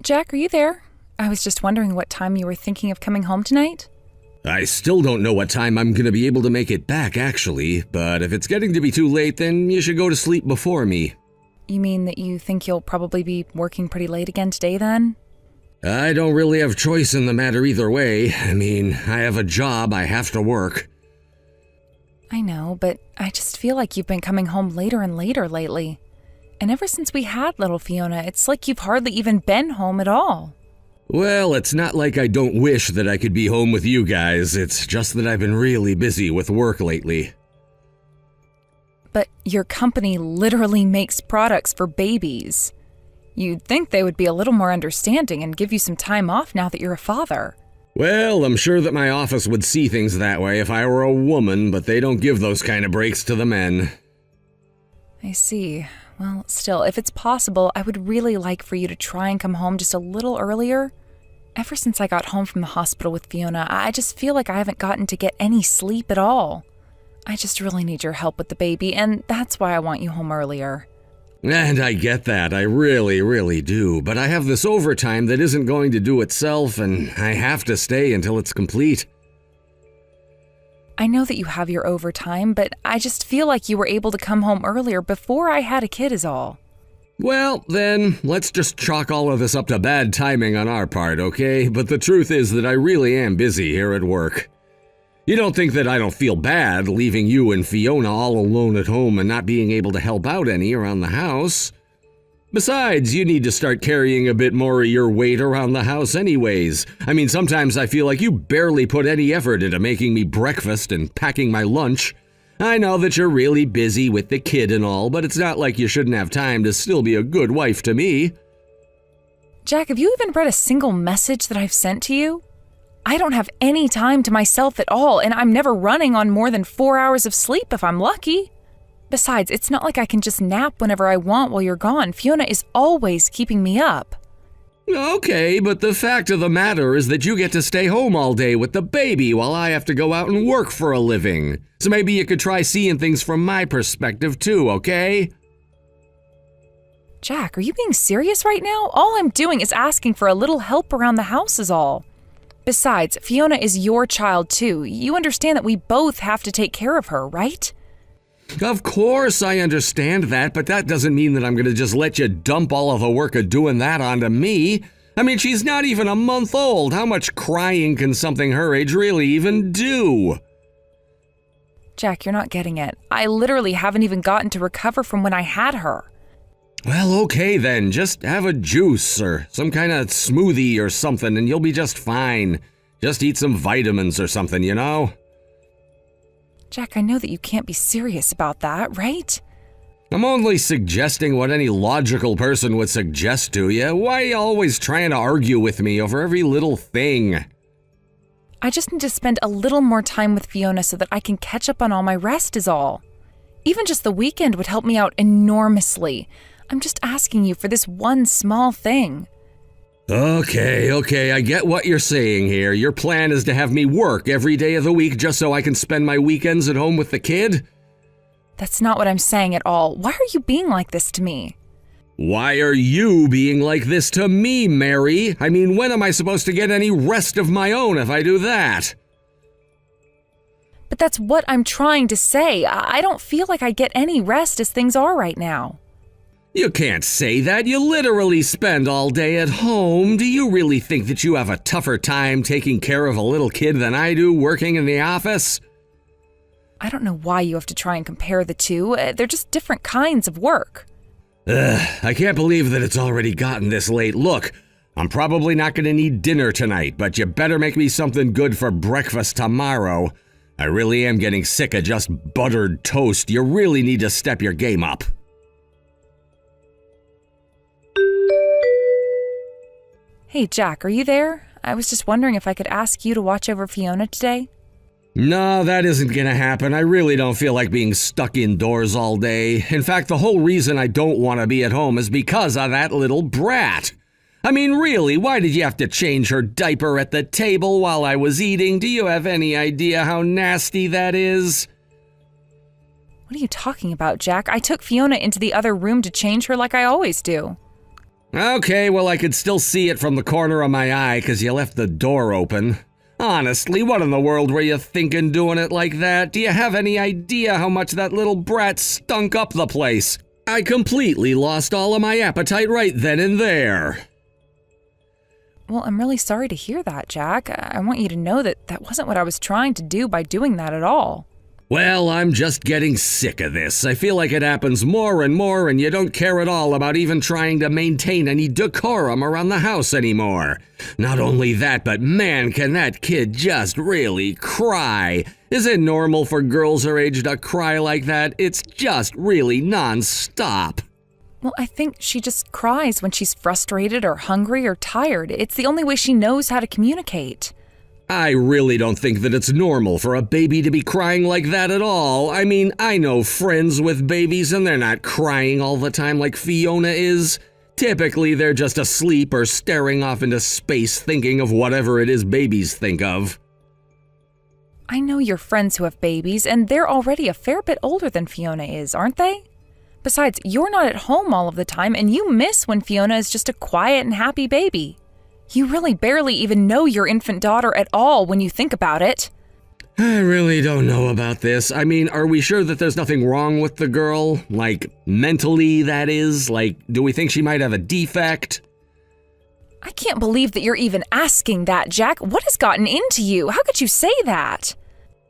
Jack, are you there? I was just wondering what time you were thinking of coming home tonight. I still don't know what time I'm gonna be able to make it back, actually, but if it's getting to be too late, then you should go to sleep before me. You mean that you think you'll probably be working pretty late again today, then? I don't really have choice in the matter either way. I mean, I have a job, I have to work. I know, but I just feel like you've been coming home later and later lately. And ever since we had little Fiona, it's like you've hardly even been home at all. Well, it's not like I don't wish that I could be home with you guys. It's just that I've been really busy with work lately. But your company literally makes products for babies. You'd think they would be a little more understanding and give you some time off now that you're a father. Well, I'm sure that my office would see things that way if I were a woman, but they don't give those kind of breaks to the men. I see. Well, still, if it's possible, I would really like for you to try and come home just a little earlier. Ever since I got home from the hospital with Fiona, I just feel like I haven't gotten to get any sleep at all. I just really need your help with the baby, and that's why I want you home earlier. And I get that, I really, really do, but I have this overtime that isn't going to do itself, and I have to stay until it's complete. I know that you have your overtime, but I just feel like you were able to come home earlier before I had a kid is all. Well, then, let's just chalk all of this up to bad timing on our part, okay? But the truth is that I really am busy here at work. You don't think that I don't feel bad leaving you and Fiona all alone at home and not being able to help out any around the house? Besides, you need to start carrying a bit more of your weight around the house anyways. I mean, sometimes I feel like you barely put any effort into making me breakfast and packing my lunch. I know that you're really busy with the kid and all, but it's not like you shouldn't have time to still be a good wife to me. Jack, have you even read a single message that I've sent to you? I don't have any time to myself at all, and I'm never running on more than 4 hours of sleep if I'm lucky. Besides, it's not like I can just nap whenever I want while you're gone. Fiona is always keeping me up. Okay, but the fact of the matter is that you get to stay home all day with the baby while I have to go out and work for a living. So maybe you could try seeing things from my perspective too, okay? Jack, are you being serious right now? All I'm doing is asking for a little help around the house is all. Besides, Fiona is your child too. You understand that we both have to take care of her, right? Of course I understand that, but that doesn't mean that I'm gonna just let you dump all of the work of doing that onto me. I mean, she's not even a month old. How much crying can something her age really even do? Jack, you're not getting it. I literally haven't even gotten to recover from when I had her. Well, okay then. Just have a juice or some kind of smoothie or something and you'll be just fine. Just eat some vitamins or something, you know? Jack, I know that you can't be serious about that, right? I'm only suggesting what any logical person would suggest to you. Why are you always trying to argue with me over every little thing? I just need to spend a little more time with Fiona so that I can catch up on all my rest is all. Even just the weekend would help me out enormously. I'm just asking you for this one small thing. Okay, I get what you're saying here. Your plan is to have me work every day of the week just so I can spend my weekends at home with the kid? That's not what I'm saying at all. Why are you being like this to me? Why are you being like this to me, Mary? I mean, when am I supposed to get any rest of my own if I do that? But that's what I'm trying to say. I don't feel like I get any rest as things are right now. You can't say that. You literally spend all day at home. Do you really think that you have a tougher time taking care of a little kid than I do working in the office? I don't know why you have to try and compare the two. They're just different kinds of work. I can't believe that it's already gotten this late. Look, I'm probably not going to need dinner tonight, but you better make me something good for breakfast tomorrow. I really am getting sick of just buttered toast. You really need to step your game up. Hey, Jack, are you there? I was just wondering if I could ask you to watch over Fiona today. No, that isn't gonna happen. I really don't feel like being stuck indoors all day. In fact, the whole reason I don't want to be at home is because of that little brat. I mean, really, why did you have to change her diaper at the table while I was eating? Do you have any idea how nasty that is? What are you talking about, Jack? I took Fiona into the other room to change her like I always do. Okay, well, I could still see it from the corner of my eye because you left the door open. Honestly, what in the world were you thinking doing it like that? Do you have any idea how much that little brat stunk up the place? I completely lost all of my appetite right then and there. Well, I'm really sorry to hear that, Jack. I want you to know that that wasn't what I was trying to do by doing that at all. Well, I'm just getting sick of this. I feel like it happens more and more, and you don't care at all about even trying to maintain any decorum around the house anymore. Not only that, but man, can that kid just really cry. Is it normal for girls her age to cry like that? It's just really non-stop. Well, I think she just cries when she's frustrated or hungry or tired. It's the only way she knows how to communicate. I really don't think that it's normal for a baby to be crying like that at all. I mean, I know friends with babies and they're not crying all the time like Fiona is. Typically, they're just asleep or staring off into space thinking of whatever it is babies think of. I know your friends who have babies, and they're already a fair bit older than Fiona is, aren't they? Besides, you're not at home all of the time, and you miss when Fiona is just a quiet and happy baby. You really barely even know your infant daughter at all when you think about it. I really don't know about this. I mean, are we sure that there's nothing wrong with the girl? Like, mentally, that is? Like, do we think she might have a defect? I can't believe that you're even asking that, Jack. What has gotten into you? How could you say that?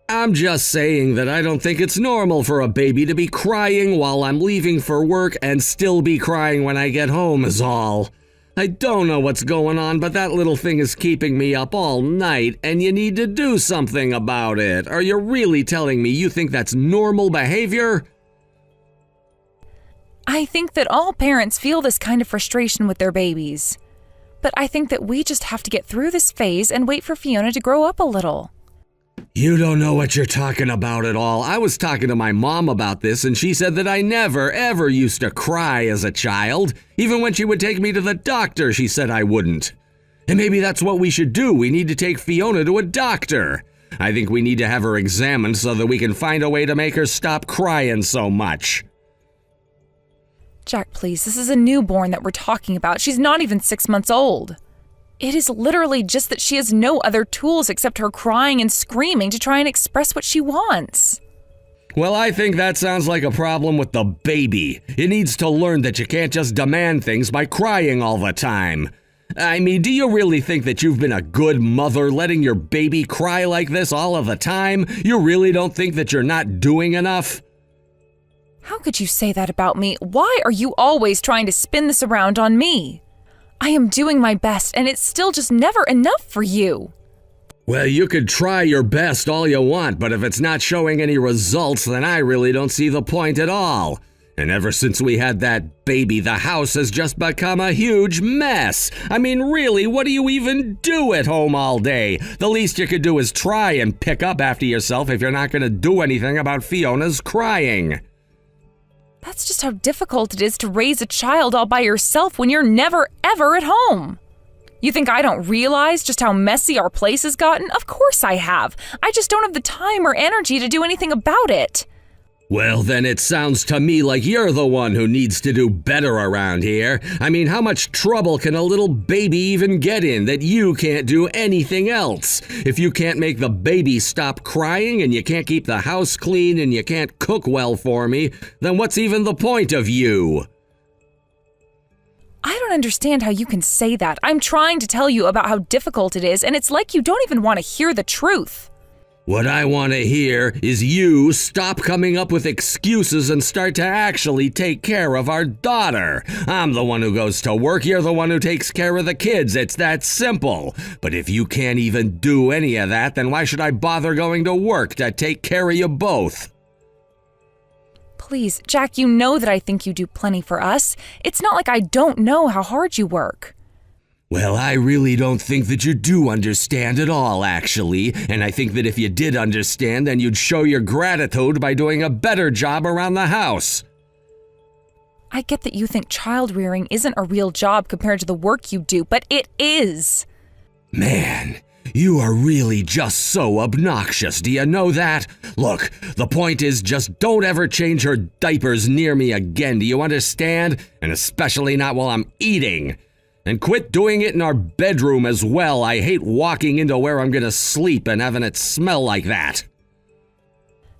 I'm just saying that I don't think it's normal for a baby to be crying while I'm leaving for work and still be crying when I get home is all. I don't know what's going on, but that little thing is keeping me up all night, and you need to do something about it. Are you really telling me you think that's normal behavior? I think that all parents feel this kind of frustration with their babies. But I think that we just have to get through this phase and wait for Fiona to grow up a little. You don't know what you're talking about at all. I was talking to my mom about this, and she said that I never, ever used to cry as a child. Even when she would take me to the doctor, she said I wouldn't. And maybe that's what we should do. We need to take Fiona to a doctor. I think we need to have her examined so that we can find a way to make her stop crying so much. Jack, please, this is a newborn that we're talking about. She's not even 6 months old. It is literally just that she has no other tools except her crying and screaming to try and express what she wants. Well, I think that sounds like a problem with the baby. It needs to learn that you can't just demand things by crying all the time. I mean, do you really think that you've been a good mother letting your baby cry like this all of the time? You really don't think that you're not doing enough? How could you say that about me? Why are you always trying to spin this around on me? I am doing my best, and it's still just never enough for you. Well, you could try your best all you want, but if it's not showing any results, then I really don't see the point at all. And ever since we had that baby, the house has just become a huge mess. I mean, really, what do you even do at home all day? The least you could do is try and pick up after yourself if you're not going to do anything about Fiona's crying. That's just how difficult it is to raise a child all by yourself when you're never, ever at home. You think I don't realize just how messy our place has gotten? Of course I have. I just don't have the time or energy to do anything about it. Well, then it sounds to me like you're the one who needs to do better around here. I mean, how much trouble can a little baby even get in that you can't do anything else? If you can't make the baby stop crying and you can't keep the house clean and you can't cook well for me, then what's even the point of you? I don't understand how you can say that. I'm trying to tell you about how difficult it is, and it's like you don't even want to hear the truth. What I want to hear is you stop coming up with excuses and start to actually take care of our daughter. I'm the one who goes to work, you're the one who takes care of the kids. It's that simple. But if you can't even do any of that, then why should I bother going to work to take care of you both? Please, Jack, you know that I think you do plenty for us. It's not like I don't know how hard you work. Well, I really don't think that you do understand at all, actually. And I think that if you did understand, then you'd show your gratitude by doing a better job around the house. I get that you think child rearing isn't a real job compared to the work you do, but it is. Man, You are really just so obnoxious, do you know that? Look, the point is just don't ever change her diapers near me again, do you understand? And especially not while I'm eating. And quit doing it in our bedroom as well. I hate walking into where I'm gonna sleep and having it smell like that.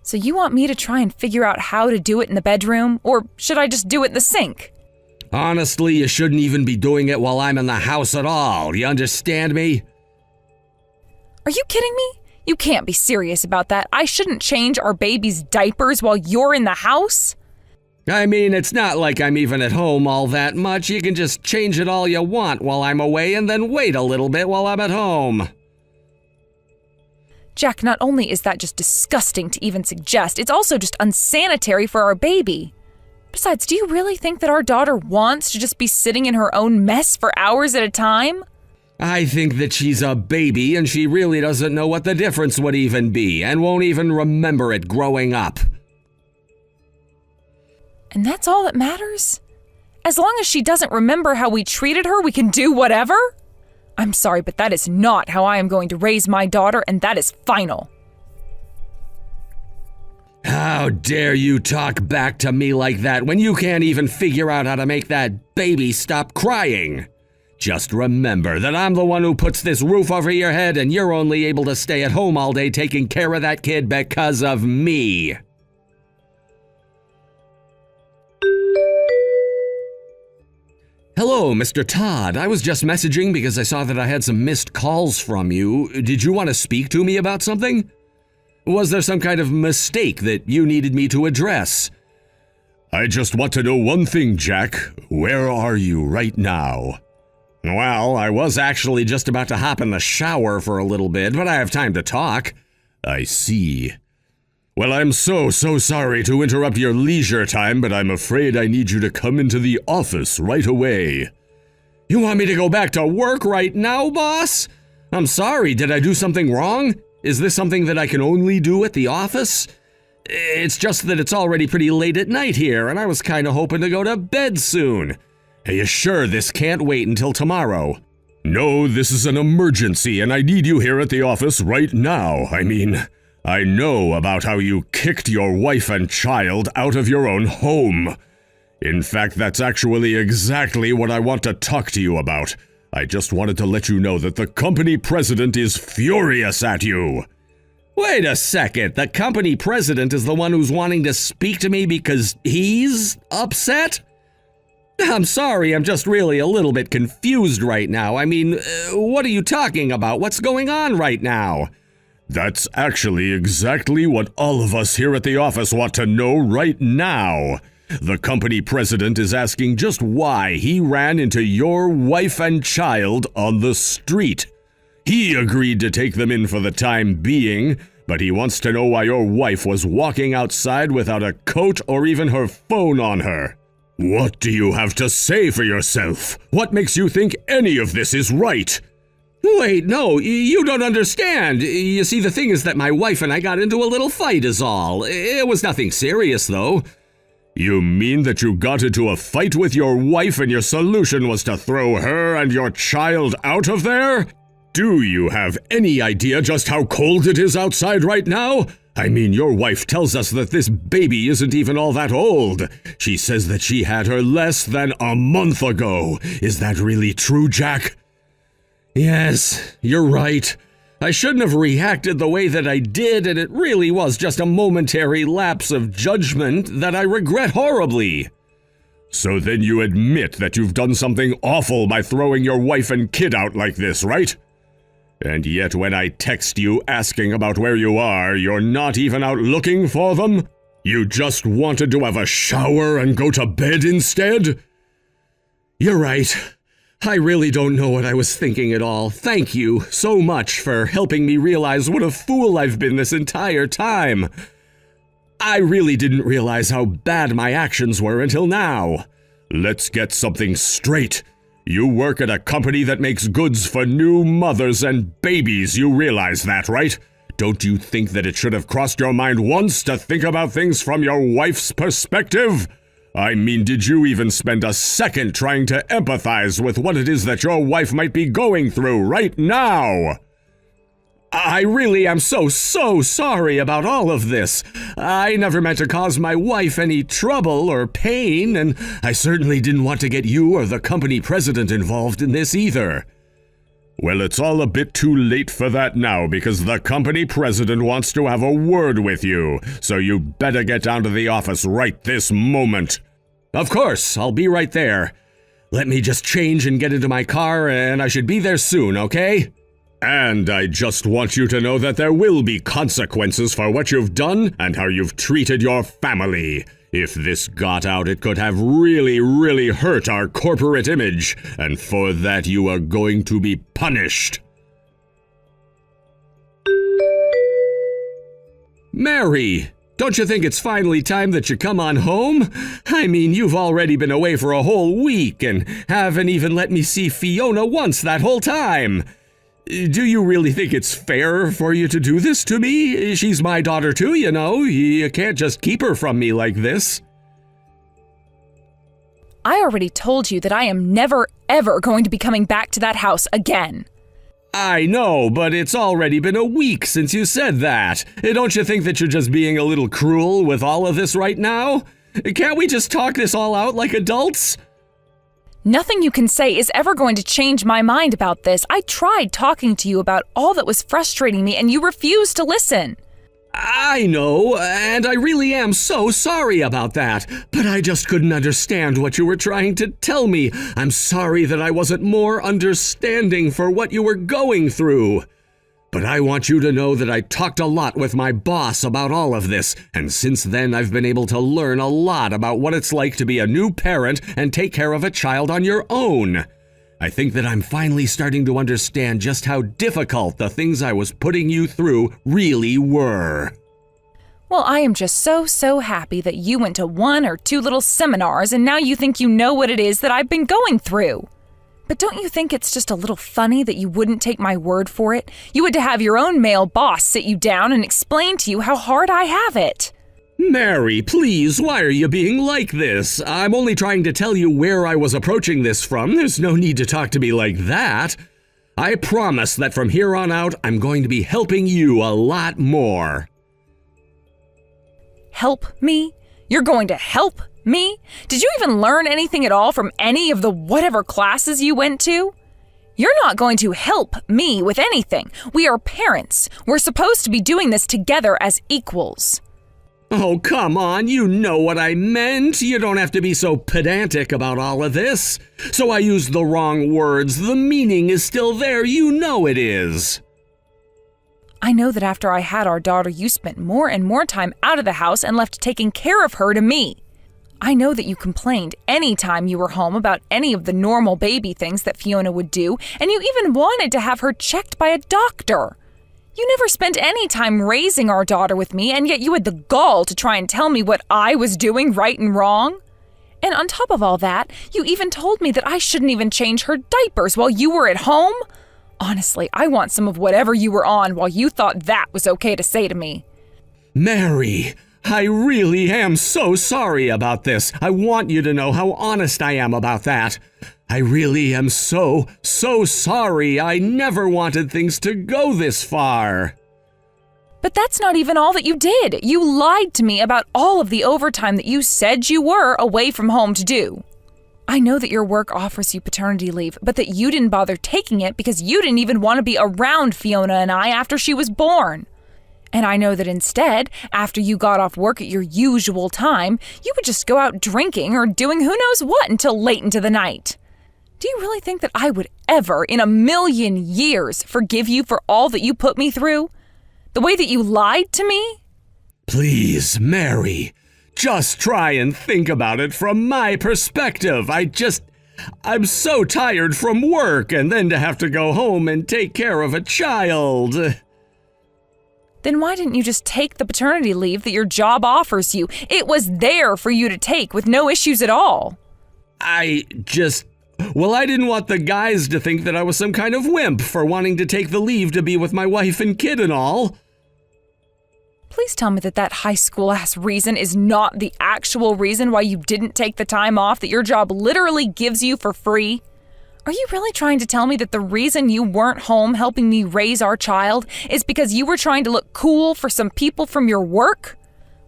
So you want me to try and figure out how to do it in the bedroom? Or should I just do it in the sink? Honestly, you shouldn't even be doing it while I'm in the house at all. You understand me? Are you kidding me? You can't be serious about that. I shouldn't change our baby's diapers while you're in the house? I mean, it's not like I'm even at home all that much. You can just change it all you want while I'm away and then wait a little bit while I'm at home. Jack, not only is that just disgusting to even suggest, it's also just unsanitary for our baby. Besides, do you really think that our daughter wants to just be sitting in her own mess for hours at a time? I think that she's a baby and she really doesn't know what the difference would even be and won't even remember it growing up. And that's all that matters? As long as she doesn't remember how we treated her, we can do whatever? I'm sorry, but that is not how I am going to raise my daughter, and that is final. How dare you talk back to me like that when you can't even figure out how to make that baby stop crying? Just remember that I'm the one who puts this roof over your head and you're only able to stay at home all day taking care of that kid because of me. Hello, Mr. Todd. I was just messaging because I saw that I had some missed calls from you. Did you want to speak to me about something? Was there some kind of mistake that you needed me to address? I just want to know one thing, Jack. Where are you right now? Well, I was actually just about to hop in the shower for a little bit, but I have time to talk. I see. Well, I'm so sorry to interrupt your leisure time, but I'm afraid I need you to come into the office right away. You want me to go back to work right now, boss? I'm sorry, did I do something wrong? Is this something that I can only do at the office? It's just that it's already pretty late at night here, and I was kinda hoping to go to bed soon. Are you sure this can't wait until tomorrow? No, this is an emergency, and I need you here at the office right now. I know about how you kicked your wife and child out of your own home. In fact, that's actually exactly what I want to talk to you about. I just wanted to let you know that the company president is furious at you. Wait a second, the company president is the one who's wanting to speak to me because he's upset? I'm sorry, I'm just really a little bit confused right now. What are you talking about? What's going on right now? That's actually exactly what all of us here at the office want to know right now. The company president is asking just why he ran into your wife and child on the street. He agreed to take them in for the time being, but he wants to know why your wife was walking outside without a coat or even her phone on her. What do you have to say for yourself? What makes you think any of this is right? Wait, no, you don't understand. You see, the thing is that my wife and I got into a little fight is all. It was nothing serious, though. You mean that you got into a fight with your wife and your solution was to throw her and your child out of there? Do you have any idea just how cold it is outside right now? Your wife tells us that this baby isn't even all that old. She says that she had her less than a month ago. Is that really true, Jack? Yes, you're right. I shouldn't have reacted the way that I did, and it really was just a momentary lapse of judgment that I regret horribly. So then you admit that you've done something awful by throwing your wife and kid out like this, right? And yet when I text you asking about where you are, you're not even out looking for them? You just wanted to have a shower and go to bed instead? You're right. I really don't know what I was thinking at all. Thank you so much for helping me realize what a fool I've been this entire time. I really didn't realize how bad my actions were until now. Let's get something straight. You work at a company that makes goods for new mothers and babies, you realize that, right? Don't you think that it should have crossed your mind once to think about things from your wife's perspective? Did you even spend a second trying to empathize with what it is that your wife might be going through right now? I really am so sorry about all of this. I never meant to cause my wife any trouble or pain, and I certainly didn't want to get you or the company president involved in this either. Well, it's all a bit too late for that now because the company president wants to have a word with you, so you better get down to the office right this moment. Of course, I'll be right there. Let me just change and get into my car, and I should be there soon, okay? And I just want you to know that there will be consequences for what you've done and how you've treated your family. If this got out, it could have really hurt our corporate image, and for that you are going to be punished. Mary, don't you think it's finally time that you come on home? I mean, you've already been away for a whole week and haven't even let me see Fiona once that whole time. Do you really think it's fair for you to do this to me? She's my daughter too, you know. You can't just keep her from me like this. I already told you that I am never, ever going to be coming back to that house again. I know, but it's already been a week since you said that. Don't you think that you're just being a little cruel with all of this right now? Can't we just talk this all out like adults? Nothing you can say is ever going to change my mind about this. I tried talking to you about all that was frustrating me, and you refused to listen. I know, and I really am so sorry about that, but I just couldn't understand what you were trying to tell me. I'm sorry that I wasn't more understanding for what you were going through. But I want you to know that I talked a lot with my boss about all of this, and since then I've been able to learn a lot about what it's like to be a new parent and take care of a child on your own. I think that I'm finally starting to understand just how difficult the things I was putting you through really were. Well, I am just so happy that you went to 1 or 2 little seminars and now you think you know what it is that I've been going through. But don't you think it's just a little funny that you wouldn't take my word for it? You had to have your own male boss sit you down and explain to you how hard I have it. Mary, please, why are you being like this? I'm only trying to tell you where I was approaching this from. There's no need to talk to me like that. I promise that from here on out, I'm going to be helping you a lot more. Help me? You're going to help me? Did you even learn anything at all from any of the whatever classes you went to? You're not going to help me with anything. We are parents. We're supposed to be doing this together as equals. Oh, come on, you know what I meant. You don't have to be so pedantic about all of this. So I used the wrong words. The meaning is still there. You know it is. I know that after I had our daughter, you spent more and more time out of the house and left taking care of her to me. I know that you complained any time you were home about any of the normal baby things that Fiona would do, and you even wanted to have her checked by a doctor. You never spent any time raising our daughter with me, and yet you had the gall to try and tell me what I was doing right and wrong. And on top of all that, you even told me that I shouldn't even change her diapers while you were at home. Honestly, I want some of whatever you were on while you thought that was okay to say to me. Mary, I really am so sorry about this. I want you to know how honest I am about that. I really am so sorry. I never wanted things to go this far. But that's not even all that you did. You lied to me about all of the overtime that you said you were away from home to do. I know that your work offers you paternity leave, but that you didn't bother taking it because you didn't even want to be around Fiona and I after she was born. And I know that instead, after you got off work at your usual time, you would just go out drinking or doing who knows what until late into the night. Do you really think that I would ever, in a million years, forgive you for all that you put me through? The way that you lied to me? Please, Mary, just try and think about it from my perspective. I'm so tired from work and then to have to go home and take care of a child. Then why didn't you just take the paternity leave that your job offers you? It was there for you to take with no issues at all. I didn't want the guys to think that I was some kind of wimp for wanting to take the leave to be with my wife and kid and all. Please tell me that that high school-ass reason is not the actual reason why you didn't take the time off that your job literally gives you for free. Are you really trying to tell me that the reason you weren't home helping me raise our child is because you were trying to look cool for some people from your work?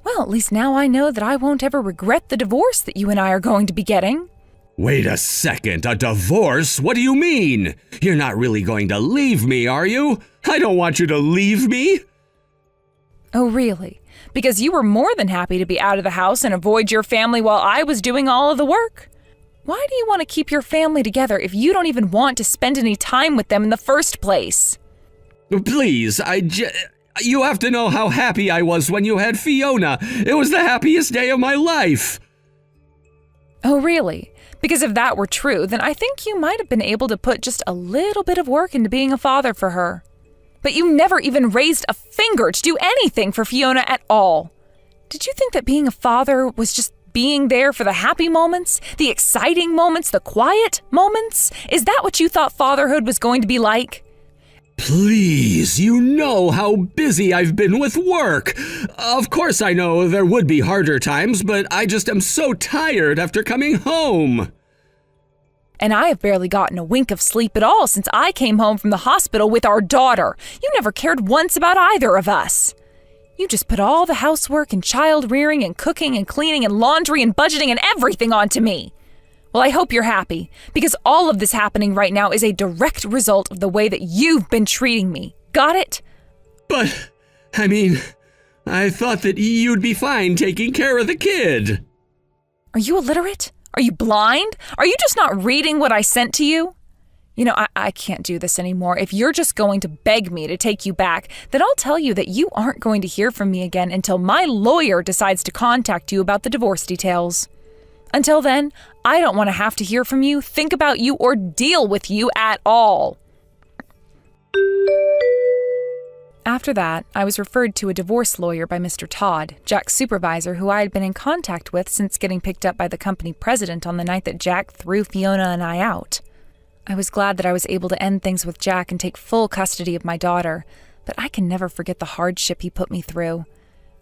Well, at least now I know that I won't ever regret the divorce that you and I are going to be getting. Wait a second, a divorce? What do you mean? You're not really going to leave me, are you? I don't want you to leave me. Oh, really? Because you were more than happy to be out of the house and avoid your family while I was doing all of the work? Why do you want to keep your family together if you don't even want to spend any time with them in the first place? Please, you have to know how happy I was when you had Fiona. It was the happiest day of my life. Oh, really? Because if that were true, then I think you might have been able to put just a little bit of work into being a father for her. But you never even raised a finger to do anything for Fiona at all. Did you think that being a father was just being there for the happy moments, the exciting moments, the quiet moments? Is that what you thought fatherhood was going to be like? Please, you know how busy I've been with work. Of course I know there would be harder times, but I just am so tired after coming home. And I have barely gotten a wink of sleep at all since I came home from the hospital with our daughter. You never cared once about either of us. You just put all the housework and child rearing and cooking and cleaning and laundry and budgeting and everything onto me. Well, I hope you're happy, because all of this happening right now is a direct result of the way that you've been treating me. Got it? But, I thought that you'd be fine taking care of the kid. Are you illiterate? Are you blind? Are you just not reading what I sent to you? You know, I can't do this anymore. If you're just going to beg me to take you back, then I'll tell you that you aren't going to hear from me again until my lawyer decides to contact you about the divorce details. Until then, I don't want to have to hear from you, think about you, or deal with you at all. After that, I was referred to a divorce lawyer by Mr. Todd, Jack's supervisor, who I had been in contact with since getting picked up by the company president on the night that Jack threw Fiona and I out. I was glad that I was able to end things with Jack and take full custody of my daughter, but I can never forget the hardship he put me through.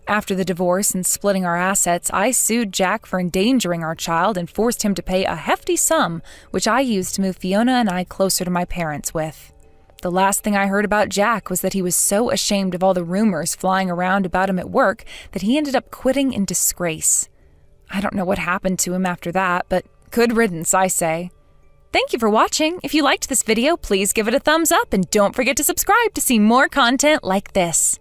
After the divorce and splitting our assets, I sued Jack for endangering our child and forced him to pay a hefty sum, which I used to move Fiona and I closer to my parents with. The last thing I heard about Jack was that he was so ashamed of all the rumors flying around about him at work that he ended up quitting in disgrace. I don't know what happened to him after that, but good riddance, I say. Thank you for watching. If you liked this video, please give it a thumbs up and don't forget to subscribe to see more content like this.